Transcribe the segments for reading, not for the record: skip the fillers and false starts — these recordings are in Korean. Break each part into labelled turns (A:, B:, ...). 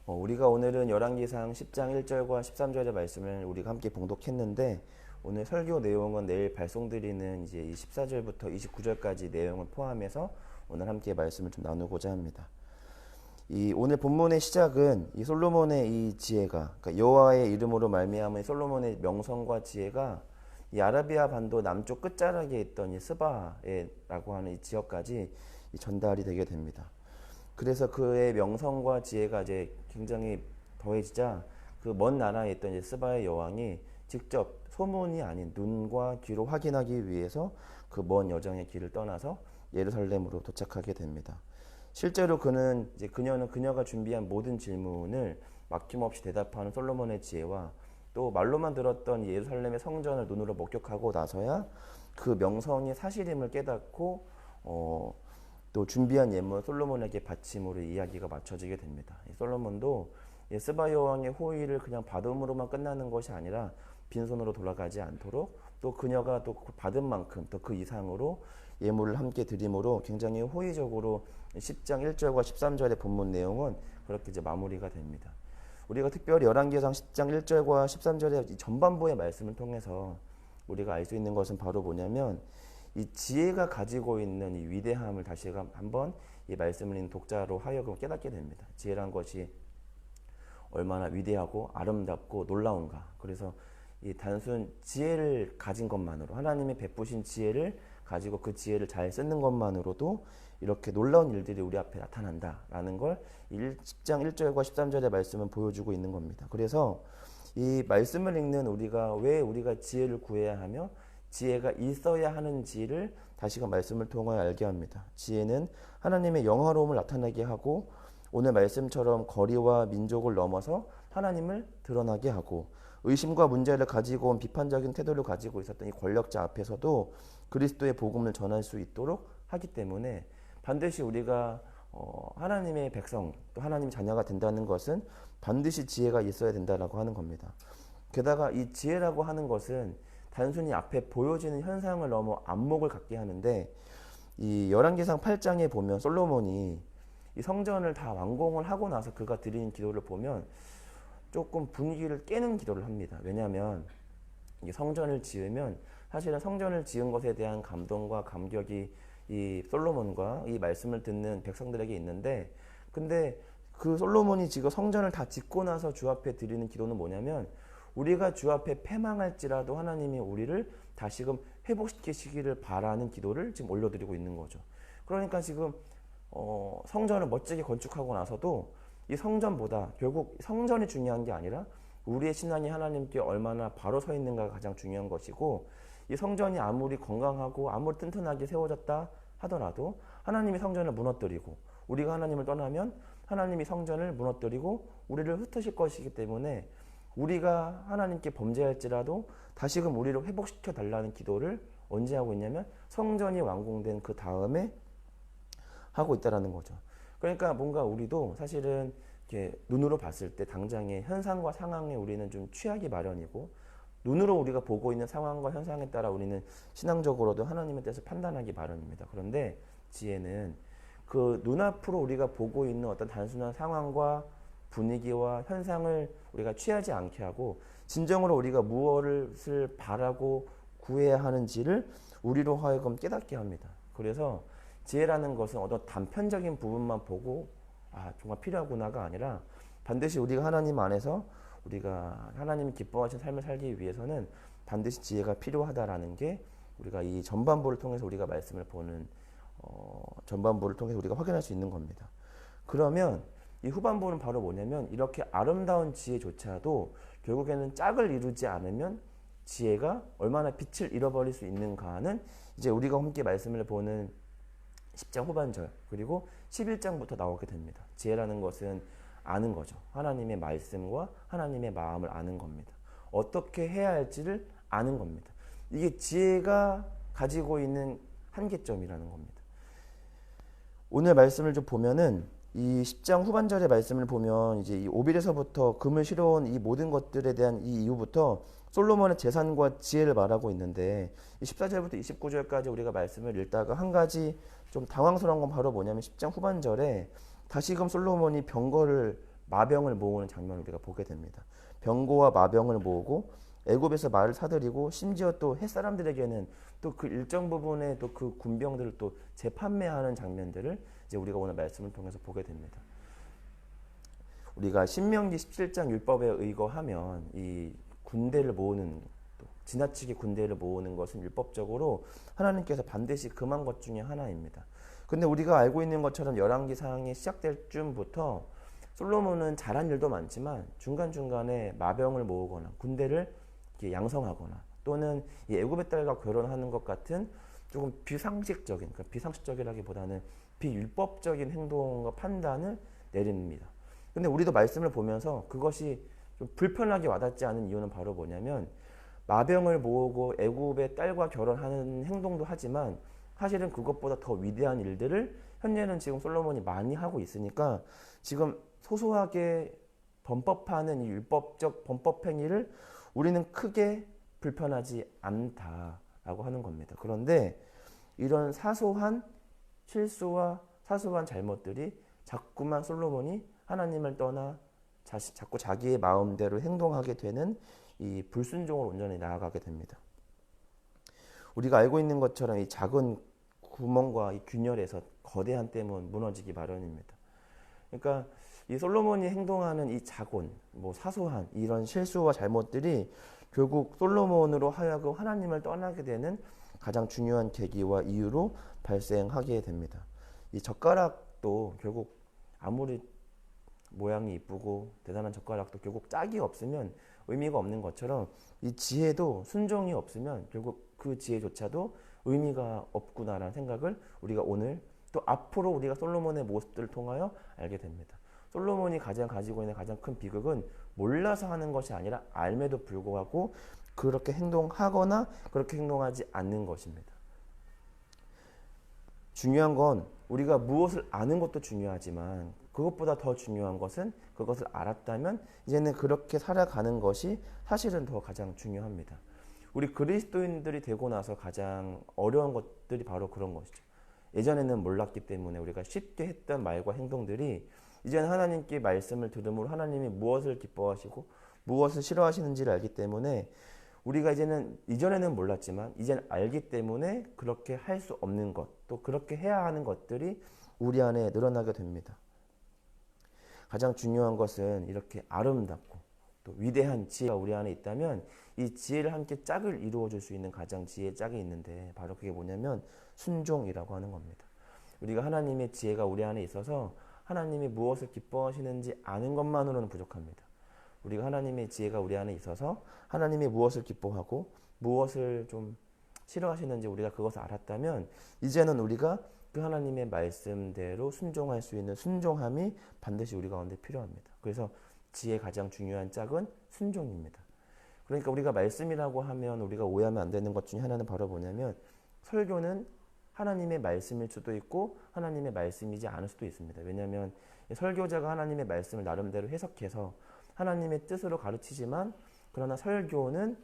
A: 우리가 오늘은 열왕기상 10장 1절과 13절의 말씀을 우리가 함께 봉독했는데 오늘 설교 내용은 내일 발송드리는 이제 이 14절부터 29절까지 내용을 포함해서 오늘 함께 말씀을 좀 나누고자 합니다. 이 오늘 본문의 시작은 이 솔로몬의 이 지혜가, 그러니까 여호와의 이름으로 말미암은 솔로몬의 명성과 지혜가 이 아라비아 반도 남쪽 끝자락에 있던 이 스바에라고 하는 이 지역까지 이 전달이 되게 됩니다. 그래서 그의 명성과 지혜가 이제 굉장히 더해지자 그 먼 나라에 있던 이제 스바의 여왕이 직접 소문이 아닌 눈과 귀로 확인하기 위해서 그 먼 여정의 길을 떠나서 예루살렘으로 도착하게 됩니다. 실제로 그녀는 그녀가 준비한 모든 질문을 막힘없이 대답하는 솔로몬의 지혜와 또 말로만 들었던 예루살렘의 성전을 눈으로 목격하고 나서야 그 명성이 사실임을 깨닫고 또 준비한 예물 솔로몬에게 바침으로 이야기가 맞춰지게 됩니다. 솔로몬도 스바 여왕의 호의를 그냥 받음으로만 끝나는 것이 아니라 빈손으로 돌아가지 않도록 또 그녀가 또 받은 만큼 또 그 이상으로 예물을 함께 드림으로 굉장히 호의적으로 10장 1절과 13절의 본문 내용은 그렇게 이제 마무리가 됩니다. 우리가 특별히 열왕기상 10장 1절과 13절의 전반부의 말씀을 통해서 우리가 알 수 있는 것은 바로 뭐냐면 이 지혜가 가지고 있는 이 위대함을 다시 한번 이 말씀을 읽는 독자로 하여금 깨닫게 됩니다. 지혜란 것이 얼마나 위대하고 아름답고 놀라운가. 그래서 이 단순 지혜를 가진 것만으로 하나님이 베푸신 지혜를 가지고 그 지혜를 잘 쓰는 것만으로도 이렇게 놀라운 일들이 우리 앞에 나타난다라는 걸 10장 1절과 13절의 말씀은 보여주고 있는 겁니다. 그래서 이 말씀을 읽는 왜 우리가 지혜를 구해야 하며 지혜가 있어야 하는지를 다시금 말씀을 통하여 알게 합니다. 지혜는 하나님의 영화로움을 나타나게 하고 오늘 말씀처럼 거리와 민족을 넘어서 하나님을 드러나게 하고 의심과 문제를 가지고 온 비판적인 태도를 가지고 있었던 이 권력자 앞에서도 그리스도의 복음을 전할 수 있도록 하기 때문에 반드시 우리가 하나님의 백성 또 하나님의 자녀가 된다는 것은 반드시 지혜가 있어야 된다라고 하는 겁니다. 게다가 이 지혜라고 하는 것은 단순히 앞에 보여지는 현상을 넘어 안목을 갖게 하는데 이 열왕기상 8장에 보면 솔로몬이 이 성전을 다 완공을 하고 나서 그가 드리는 기도를 보면 조금 분위기를 깨는 기도를 합니다. 왜냐하면 이 성전을 지으면 사실은 성전을 지은 것에 대한 감동과 감격이 이 솔로몬과 이 말씀을 듣는 백성들에게 있는데 근데 그 솔로몬이 지금 성전을 다 짓고 나서 주 앞에 드리는 기도는 뭐냐면 우리가 주 앞에 패망할지라도 하나님이 우리를 다시금 회복시키시기를 바라는 기도를 지금 올려드리고 있는 거죠. 그러니까 지금 성전을 멋지게 건축하고 나서도 이 성전보다 결국 성전이 중요한 게 아니라 우리의 신앙이 하나님께 얼마나 바로 서 있는가가 가장 중요한 것이고 이 성전이 아무리 건강하고 아무리 튼튼하게 세워졌다 하더라도 하나님이 성전을 무너뜨리고 우리가 하나님을 떠나면 하나님이 성전을 무너뜨리고 우리를 흩으실 것이기 때문에 우리가 하나님께 범죄할지라도 다시금 우리를 회복시켜 달라는 기도를 언제 하고 있냐면 성전이 완공된 그 다음에 하고 있다라는 거죠. 그러니까 뭔가 우리도 사실은 이렇게 눈으로 봤을 때 당장의 현상과 상황에 우리는 좀 취하기 마련이고 눈으로 우리가 보고 있는 상황과 현상에 따라 우리는 신앙적으로도 하나님에 대해서 판단하기 마련입니다. 그런데 지혜는 그 눈앞으로 우리가 보고 있는 어떤 단순한 상황과 분위기와 현상을 우리가 취하지 않게 하고 진정으로 우리가 무엇을 바라고 구해야 하는지를 우리로 하여금 깨닫게 합니다. 그래서 지혜라는 것은 어떤 단편적인 부분만 보고 정말 필요하구나가 아니라 반드시 우리가 하나님 안에서 우리가 하나님이 기뻐하신 삶을 살기 위해서는 반드시 지혜가 필요하다라는 게 우리가 이 전반부를 통해서 우리가 말씀을 보는 전반부를 통해서 우리가 확인할 수 있는 겁니다. 그러면 이 후반부는 바로 뭐냐면 이렇게 아름다운 지혜조차도 결국에는 짝을 이루지 않으면 지혜가 얼마나 빛을 잃어버릴 수 있는가는 이제 우리가 함께 말씀을 보는 10장 후반절 그리고 11장부터 나오게 됩니다. 지혜라는 것은 아는 거죠. 하나님의 말씀과 하나님의 마음을 아는 겁니다. 어떻게 해야 할지를 아는 겁니다. 이게 지혜가 가지고 있는 한계점이라는 겁니다. 오늘 말씀을 좀 보면은 이 10장 후반절의 말씀을 보면 이제 이 오빌에서부터 금을 실어온 이 모든 것들에 대한 이 이유부터 솔로몬의 재산과 지혜를 말하고 있는데 이 14절부터 29절까지 우리가 말씀을 읽다가 한 가지 좀 당황스러운 건 바로 뭐냐면 10장 후반절에 다시금 솔로몬이 병거를 마병을 모으는 장면을 우리가 보게 됩니다. 병거와 마병을 모으고 애굽에서 말을 사들이고 심지어 또 햇사람들에게는 또 그 일정 부분의 또 그 군병들을 또 재판매하는 장면들을 이제 우리가 오늘 말씀을 통해서 보게 됩니다. 우리가 신명기 17장 율법에 의거하면 이 군대를 모으는 또 지나치게 군대를 모으는 것은 율법적으로 하나님께서 반드시 금한 것 중에 하나입니다. 근데 우리가 알고 있는 것처럼 열왕기상이 시작될 쯤부터 솔로몬은 잘한 일도 많지만 중간중간에 마병을 모으거나 군대를 이렇게 양성하거나 또는 이 애굽의 딸과 결혼하는 것 같은 조금 비상식적인, 그러니까 비상식적이라기보다는 비율법적인 행동과 판단을 내립니다. 근데 우리도 말씀을 보면서 그것이 좀 불편하게 와닿지 않은 이유는 바로 뭐냐면 마병을 모으고 애굽의 딸과 결혼하는 행동도 하지만 사실은 그것보다 더 위대한 일들을 현재는 지금 솔로몬이 많이 하고 있으니까 지금 소소하게 범법하는 이 율법적 범법 행위를 우리는 크게 불편하지 않다라고 하는 겁니다. 그런데 이런 사소한 실수와 사소한 잘못들이 자꾸만 솔로몬이 하나님을 떠나 자꾸 자기의 마음대로 행동하게 되는 이 불순종을 온전히 나아가게 됩니다. 우리가 알고 있는 것처럼 이 작은 구멍과 이 균열에서 거대한 댐은 무너지기 마련입니다. 그러니까 이 솔로몬이 행동하는 이 작은, 사소한 이런 실수와 잘못들이 결국 솔로몬으로 하여금 하나님을 떠나게 되는 가장 중요한 계기와 이유로 발생하게 됩니다. 이 젓가락도 결국 아무리 모양이 이쁘고 대단한 젓가락도 결국 짝이 없으면 의미가 없는 것처럼 이 지혜도 순종이 없으면 결국 그 지혜조차도 의미가 없구나라는 생각을 우리가 오늘 또 앞으로 우리가 솔로몬의 모습들을 통하여 알게 됩니다. 솔로몬이 가지고 있는 가장 큰 비극은 몰라서 하는 것이 아니라 알매도 불구하고 그렇게 행동하거나 그렇게 행동하지 않는 것입니다. 중요한 건 우리가 무엇을 아는 것도 중요하지만 그것보다 더 중요한 것은 그것을 알았다면 이제는 그렇게 살아가는 것이 사실은 더 가장 중요합니다. 우리 그리스도인들이 되고 나서 가장 어려운 것들이 바로 그런 것이죠. 예전에는 몰랐기 때문에 우리가 쉽게 했던 말과 행동들이 이제는 하나님께 말씀을 들음으로 하나님이 무엇을 기뻐하시고 무엇을 싫어하시는지를 알기 때문에 우리가 이전에는 몰랐지만 이제는 알기 때문에 그렇게 할 수 없는 것, 또 그렇게 해야 하는 것들이 우리 안에 늘어나게 됩니다. 가장 중요한 것은 이렇게 아름답고 또 위대한 지혜가 우리 안에 있다면 이 지혜를 함께 짝을 이루어 줄 수 있는 가장 지혜의 짝이 있는데 바로 그게 뭐냐면 순종이라고 하는 겁니다. 우리가 하나님의 지혜가 우리 안에 있어서 하나님이 무엇을 기뻐하시는지 아는 것만으로는 부족합니다. 우리가 하나님의 지혜가 우리 안에 있어서 하나님이 무엇을 기뻐하고 무엇을 좀 싫어하시는지 우리가 그것을 알았다면 이제는 우리가 그 하나님의 말씀대로 순종할 수 있는 순종함이 반드시 우리 가운데 필요합니다. 그래서 지혜의 가장 중요한 짝은 순종입니다. 그러니까 우리가 말씀이라고 하면 우리가 오해하면 안 되는 것 중에 하나는 바로 뭐냐면 설교는 하나님의 말씀일 수도 있고 하나님의 말씀이지 않을 수도 있습니다. 왜냐하면 설교자가 하나님의 말씀을 나름대로 해석해서 하나님의 뜻으로 가르치지만 그러나 설교는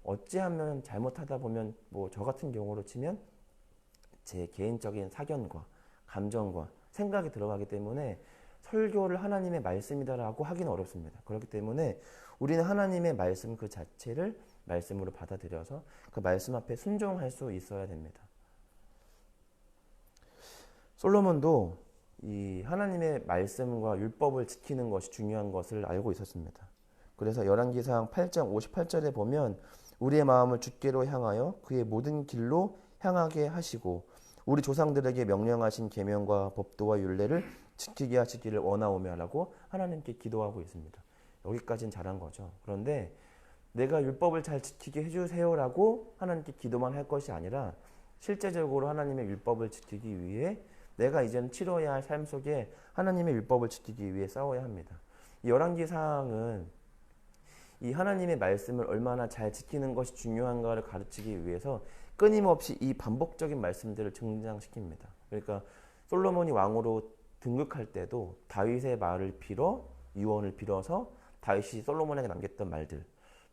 A: 어찌하면 잘못하다 보면 저 같은 경우로 치면 제 개인적인 사견과 감정과 생각이 들어가기 때문에 설교를 하나님의 말씀이다라고 하기는 어렵습니다. 그렇기 때문에 우리는 하나님의 말씀 그 자체를 말씀으로 받아들여서 그 말씀 앞에 순종할 수 있어야 됩니다. 솔로몬도 이 하나님의 말씀과 율법을 지키는 것이 중요한 것을 알고 있었습니다. 그래서 열왕기상 8장 58절에 보면 우리의 마음을 주께로 향하여 그의 모든 길로 향하게 하시고 우리 조상들에게 명령하신 계명과 법도와 율례를 지키게 하시기를 원하오며라고 하나님께 기도하고 있습니다. 여기까지는 잘한 거죠. 그런데 내가 율법을 잘 지키게 해주세요라고 하나님께 기도만 할 것이 아니라 실제적으로 하나님의 율법을 지키기 위해 내가 이제는 치러야 할 삶 속에 하나님의 율법을 지키기 위해 싸워야 합니다. 이 열왕기상은 이 하나님의 말씀을 얼마나 잘 지키는 것이 중요한가를 가르치기 위해서 끊임없이 이 반복적인 말씀들을 등장시킵니다. 그러니까 솔로몬이 왕으로 등극할 때도 다윗의 말을 빌어 유언을 빌어서 다윗이 솔로몬에게 남겼던 말들,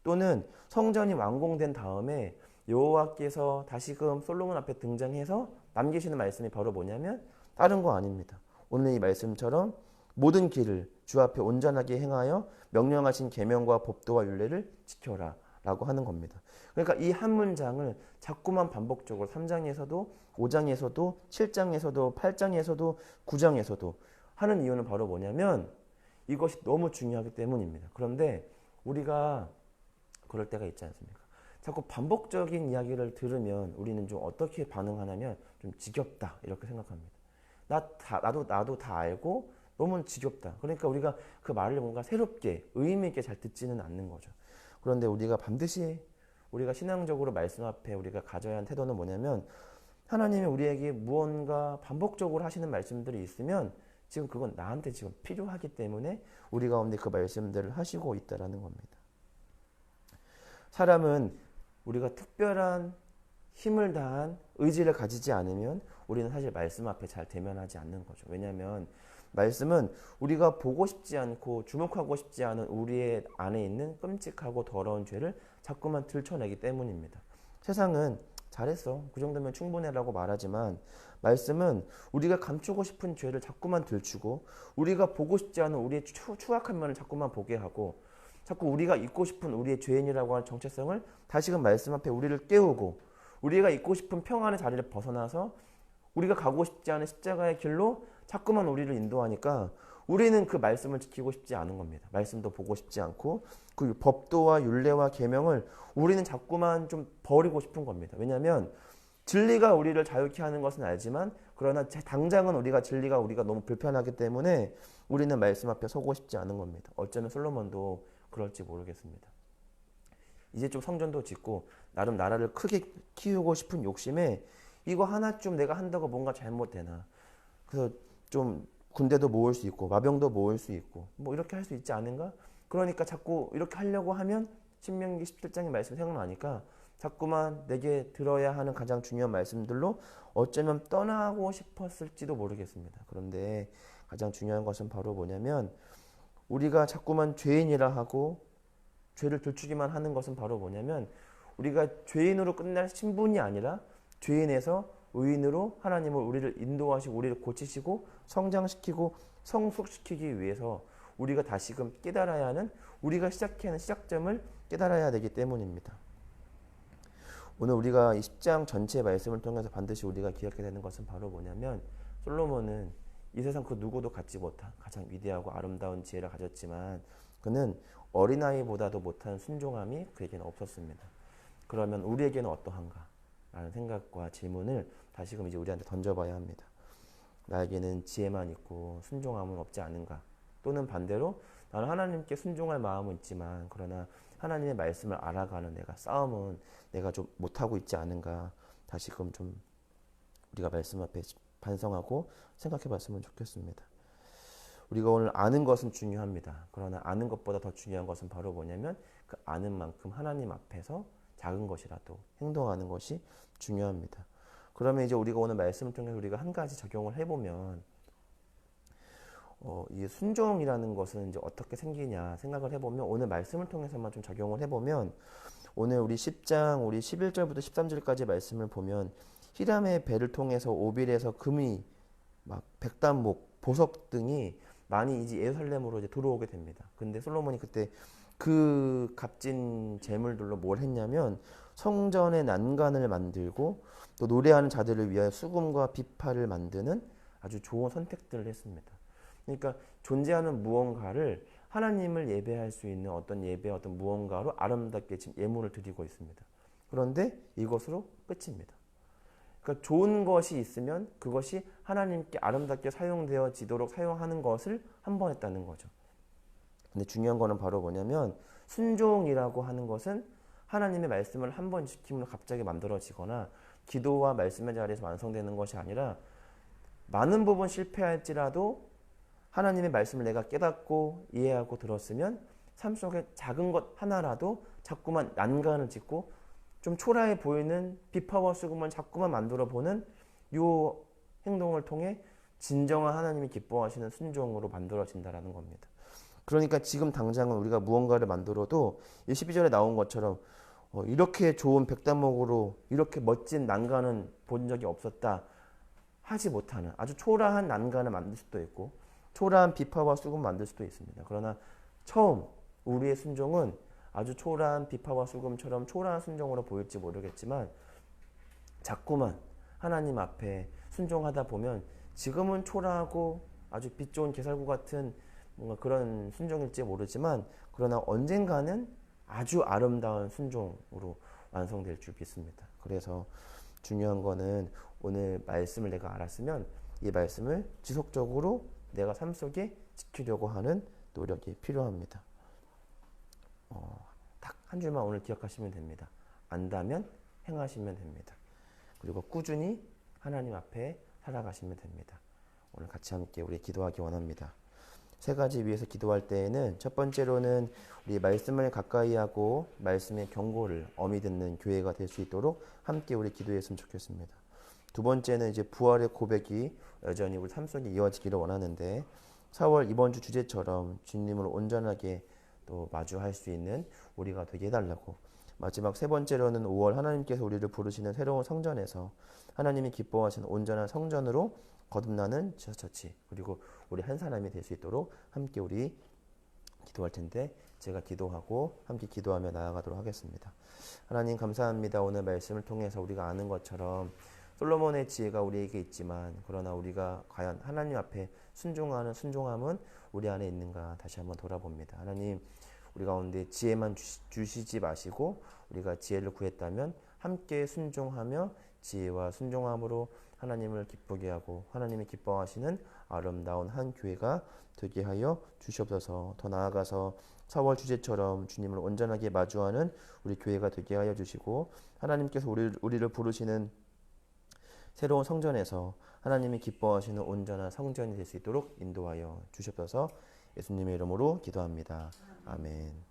A: 또는 성전이 완공된 다음에 여호와께서 다시금 솔로몬 앞에 등장해서 남기시는 말씀이 바로 뭐냐면 다른 거 아닙니다. 오늘 이 말씀처럼 모든 길을 주 앞에 온전하게 행하여 명령하신 계명과 법도와 율례를 지켜라 라고 하는 겁니다. 그러니까 이 한 문장을 자꾸만 반복적으로 3장에서도 5장에서도 7장에서도 8장에서도 9장에서도 하는 이유는 바로 뭐냐면 이것이 너무 중요하기 때문입니다. 그런데 우리가 그럴 때가 있지 않습니까? 자꾸 반복적인 이야기를 들으면 우리는 좀 어떻게 반응하냐면 좀 지겹다 이렇게 생각합니다. 나도 다 알고 너무 지겹다. 그러니까 우리가 그 말을 뭔가 새롭게 의미 있게 잘 듣지는 않는 거죠. 그런데 우리가 반드시 우리가 신앙적으로 말씀 앞에 우리가 가져야 하는 태도는 뭐냐면 하나님이 우리에게 무언가 반복적으로 하시는 말씀들이 있으면 지금 그건 나한테 지금 필요하기 때문에 우리 가운데 그 말씀들을 하시고 있다라는 겁니다. 사람은 우리가 특별한 힘을 다한 의지를 가지지 않으면 우리는 사실 말씀 앞에 잘 대면하지 않는 거죠. 왜냐하면 말씀은 우리가 보고 싶지 않고 주목하고 싶지 않은 우리의 안에 있는 끔찍하고 더러운 죄를 자꾸만 들춰내기 때문입니다. 세상은 잘했어, 그 정도면 충분해라고 말하지만 말씀은 우리가 감추고 싶은 죄를 자꾸만 들추고 우리가 보고 싶지 않은 우리의 추악한 면을 자꾸만 보게 하고 자꾸 우리가 잊고 싶은 우리의 죄인이라고 하는 정체성을 다시금 말씀 앞에 우리를 깨우고 우리가 잊고 싶은 평안의 자리를 벗어나서 우리가 가고 싶지 않은 십자가의 길로 자꾸만 우리를 인도하니까 우리는 그 말씀을 지키고 싶지 않은 겁니다. 말씀도 보고 싶지 않고 그 법도와 율례와 계명을 우리는 자꾸만 좀 버리고 싶은 겁니다. 왜냐하면 진리가 우리를 자유케 하는 것은 알지만 그러나 당장은 우리가 너무 불편하기 때문에 우리는 말씀 앞에 서고 싶지 않은 겁니다. 어쩌면 솔로몬도 그럴지 모르겠습니다. 이제 좀 성전도 짓고 나름 나라를 크게 키우고 싶은 욕심에 이거 하나쯤 내가 한다고 뭔가 잘못되나, 그래서 좀 군대도 모을 수 있고 마병도 모을 수 있고 뭐 이렇게 할 수 있지 않은가? 그러니까 자꾸 이렇게 하려고 하면 신명기 17장의 말씀이 생각나니까 자꾸만 내게 들어야 하는 가장 중요한 말씀들로 어쩌면 떠나고 싶었을지도 모르겠습니다. 그런데 가장 중요한 것은 바로 뭐냐면 우리가 자꾸만 죄인이라 하고 죄를 들추기만 하는 것은 바로 뭐냐면 우리가 죄인으로 끝날 신분이 아니라 죄인에서 의인으로 하나님을 우리를 인도하시고 우리를 고치시고 성장시키고 성숙시키기 위해서 우리가 다시금 깨달아야 하는 우리가 시작해야 하는 시작점을 깨달아야 되기 때문입니다. 오늘 우리가 이 10장 전체 말씀을 통해서 반드시 우리가 기억해야 되는 것은 바로 뭐냐면 솔로몬은 이 세상 그 누구도 갖지 못한 가장 위대하고 아름다운 지혜를 가졌지만 그는 어린아이보다도 못한 순종함이 그에게는 없었습니다. 그러면 우리에게는 어떠한가? 라는 생각과 질문을 다시금 이제 우리한테 던져봐야 합니다. 나에게는 지혜만 있고 순종함은 없지 않은가? 또는 반대로 나는 하나님께 순종할 마음은 있지만 그러나 하나님의 말씀을 알아가는 내가 싸움은 내가 좀 못하고 있지 않은가? 다시금 좀 우리가 말씀 앞에 반성하고 생각해 봤으면 좋겠습니다. 우리가 오늘 아는 것은 중요합니다. 그러나 아는 것보다 더 중요한 것은 바로 뭐냐면 그 아는 만큼 하나님 앞에서 작은 것이라도 행동하는 것이 중요합니다. 그러면 이제 우리가 오늘 말씀을 통해서 우리가 한 가지 적용을 해보면 이 순종이라는 것은 이제 어떻게 생기냐 생각을 해보면 오늘 말씀을 통해서만 좀 적용을 해보면 오늘 우리 10장 우리 11절부터 13절까지 말씀을 보면 히람의 배를 통해서 오빌에서 금이 막 백단목 보석 등이 많이 이제 예루살렘으로 이제 들어오게 됩니다. 근데 솔로몬이 그때 그 값진 재물들로 뭘 했냐면 성전의 난간을 만들고 또 노래하는 자들을 위하여 수금과 비파를 만드는 아주 좋은 선택들을 했습니다. 그러니까 존재하는 무언가를 하나님을 예배할 수 있는 어떤 예배 어떤 무언가로 아름답게 지금 예물을 드리고 있습니다. 그런데 이것으로 끝입니다. 그러니까 좋은 것이 있으면 그것이 하나님께 아름답게 사용되어지도록 사용하는 것을 한 번 했다는 거죠. 근데 중요한 거는 바로 뭐냐면 순종이라고 하는 것은 하나님의 말씀을 한 번 지킴으로 갑자기 만들어지거나 기도와 말씀의 자리에서 완성되는 것이 아니라 많은 부분 실패할지라도 하나님의 말씀을 내가 깨닫고 이해하고 들었으면 삶 속에 작은 것 하나라도 자꾸만 난간을 짓고 좀 초라해 보이는 비파와 수금을 자꾸만 만들어 보는 이 행동을 통해 진정한 하나님이 기뻐하시는 순종으로 만들어진다는 겁니다. 그러니까 지금 당장은 우리가 무언가를 만들어도 12절에 나온 것처럼 이렇게 좋은 백단목으로 이렇게 멋진 난간은 본 적이 없었다 하지 못하는 아주 초라한 난간을 만들 수도 있고 초라한 비파와 쑥은 만들 수도 있습니다. 그러나 처음 우리의 순종은 아주 초라한 비파와 쑥음처럼 초라한 순종으로 보일지 모르겠지만 자꾸만 하나님 앞에 순종하다 보면 지금은 초라하고 아주 빛 좋은 게살구 같은 뭔가 그런 순종일지 모르지만 그러나 언젠가는 아주 아름다운 순종으로 완성될 줄 믿습니다. 그래서 중요한 거는 오늘 말씀을 내가 알았으면 이 말씀을 지속적으로 내가 삶 속에 지키려고 하는 노력이 필요합니다. 딱 한 줄만 오늘 기억하시면 됩니다. 안다면 행하시면 됩니다. 그리고 꾸준히 하나님 앞에 살아가시면 됩니다. 오늘 같이 함께 우리 기도하기 원합니다. 세 가지 위해서 기도할 때에는 첫 번째로는 우리 말씀을 가까이 하고 말씀의 경고를 엄히 듣는 교회가 될 수 있도록 함께 우리 기도했으면 좋겠습니다. 두 번째는 이제 부활의 고백이 여전히 우리 삶 속에 이어지기를 원하는데 4월 이번 주 주제처럼 주님을 온전하게 또 마주할 수 있는 우리가 되게 해달라고. 마지막 세 번째로는 5월 하나님께서 우리를 부르시는 새로운 성전에서 하나님이 기뻐하시는 온전한 성전으로 거듭나는 지서처치 그리고 우리 한 사람이 될 수 있도록 함께 우리 기도할 텐데 제가 기도하고 함께 기도하며 나아가도록 하겠습니다. 하나님 감사합니다. 오늘 말씀을 통해서 우리가 아는 것처럼 솔로몬의 지혜가 우리에게 있지만 그러나 우리가 과연 하나님 앞에 순종하는 순종함은 우리 안에 있는가 다시 한번 돌아봅니다. 하나님 우리 가운데 지혜만 주시지 마시고 우리가 지혜를 구했다면 함께 순종하며 지혜와 순종함으로 하나님을 기쁘게 하고 하나님이 기뻐하시는 아름다운 한 교회가 되게 하여 주시옵소서. 더 나아가서 4월 주제처럼 주님을 온전하게 마주하는 우리 교회가 되게 하여 주시고 하나님께서 우리를 부르시는 새로운 성전에서 하나님이 기뻐하시는 온전한 성전이 될 수 있도록 인도하여 주시옵소서. 예수님의 이름으로 기도합니다. 아멘.